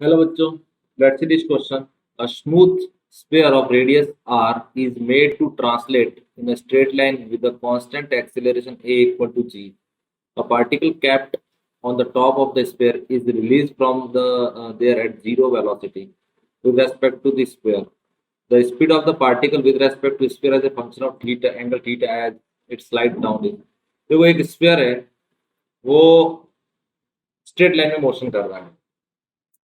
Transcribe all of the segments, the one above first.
Hello बच्चों, let's see this question. A smooth sphere of radius r is made to translate in a straight line with a constant acceleration a equal to g. A particle kept on the top of the sphere is released from there at zero velocity with respect to the sphere. The speed of the particle with respect to sphere as a function of theta angle theta as it slides down is. देखो एक sphere है, वो straight line में motion कर रहा है।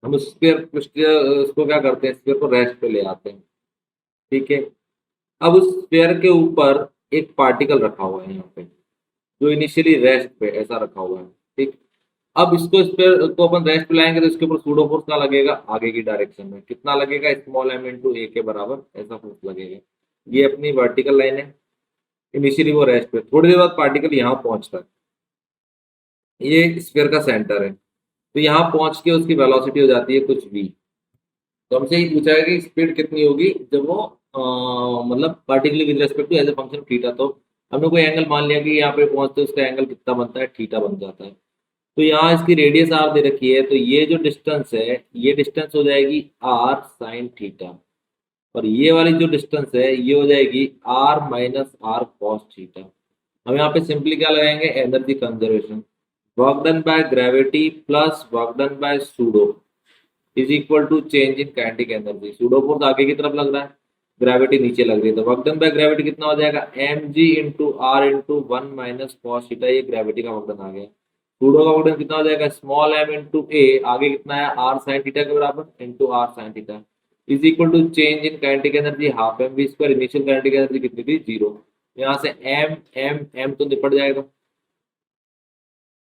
हम उस स्फीयर उसको क्या करते हैं, स्फीयर को रेस्ट पे ले आते हैं। ठीक है। अब उस स्फीयर के ऊपर एक पार्टिकल रखा हुआ है यहाँ पे, जो इनिशियली रेस्ट पे ऐसा रखा हुआ है। ठीक। अब इसको स्फीयर को अपन रेस्ट पे लाएंगे तो इसके ऊपर सूडो फोर्स क्या लगेगा, आगे की डायरेक्शन में कितना लगेगा, स्मॉल एम इंटू ए के बराबर ऐसा फोर्स लगेगा। ये अपनी वर्टिकल लाइन है। इनिशियली वो रेस्ट पे, थोड़ी देर बाद पार्टिकल यहाँ पहुंचता है। ये स्फीयर का सेंटर है, तो यहाँ पहुंच के उसकी वेलोसिटी हो जाती है कुछ v। तो हमसे ये पूछा है कि स्पीड कितनी होगी जब वो मतलब particular with respect to as a function theta. तो हमने कोई एंगल मान लिया कि यहाँ पे पहुंचते उसका एंगल कितना बनता है, थीटा बन जाता है। तो यहाँ इसकी रेडियस आर दे रखी है, तो ये जो डिस्टेंस है ये डिस्टेंस हो जाएगी आर साइन थीटा, और ये वाली जो डिस्टेंस है ये हो जाएगी r minus r cos theta. हम यहाँ पे सिंपली क्या लगाएंगे, energy conservation. Work done by gravity plus work done by pseudo is equal to change in kinetic energy. Pseudo force आगे की तरफ लग रहा है, ग्रेविटी नीचे लग रही है, तो वर्क डन बाय ग्रेविटी कितना हो जाएगा, m g into r into one minus cos theta. ये ग्रेविटी का वर्क डन आ गया। सूडो का वर्क डन कितना हो जाएगा, स्मॉल एम इंटू ए, आगे कितना है आर साइन थीटा के बराबर into r sign theta is equal to change in kinetic energy half m v square. Initial kinetic energy कितनी थी, जीरो। यहाँ से एम एम एम तो निपट जाएगा,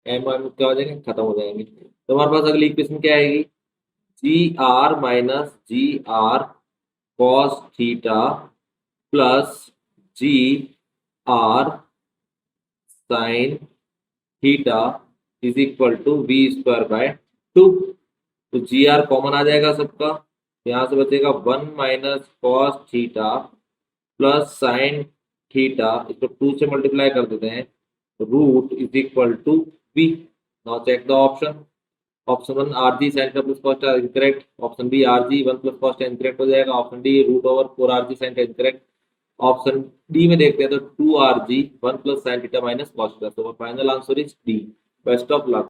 एम एम क्या हो जाएंगे, खत्म हो जाएंगे। तो हमारे पास अगली इक्वेशन क्या आएगी, g r minus g r cos theta plus g r sign theta is equal to v square by two. तो जी आर कॉमन आ जाएगा सबका, यहाँ से बचेगा one minus cos theta plus sin theta, इसको टू से मल्टीप्लाई कर देते हैं, root is equal to v. Now check the option. Option one r g sin का plus cos incorrect, option B r g one plus cos incorrect हो जाएगा, option D root over four r g sin का incorrect. Option D में देखते हैं तो two r g one plus sin theta minus cost, तो final answer is D. Best of luck.